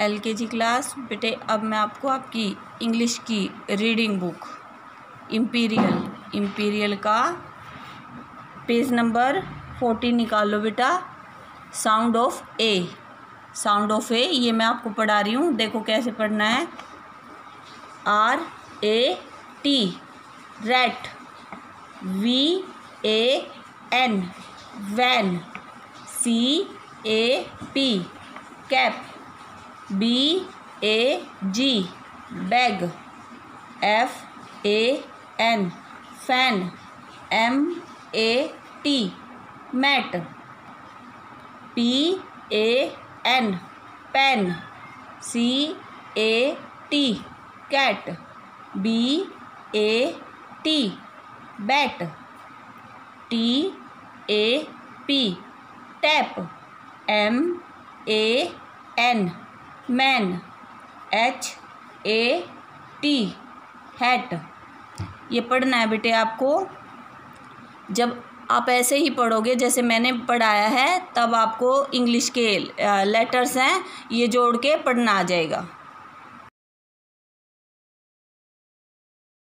LKG class. बेटे अब मैं आपको आपकी इंग्लिश की रीडिंग बुक इम्पीरियल का पेज नंबर 40 निकालो बेटा। साउंड ऑफ ए ये मैं आपको पढ़ा रही हूँ। देखो कैसे पढ़ना है। RAT rat, VAN van, CAP cap, BAG bag, FAN fan, MAT mat, PAN pan, CAT cat, BAT bat, TAP tap, MAN man, HAT hat. ये पढ़ना है बेटे आपको। जब आप ऐसे ही पढ़ोगे जैसे मैंने पढ़ाया है, तब आपको इंग्लिश के लेटर्स हैं ये जोड़ के पढ़ना आ जाएगा।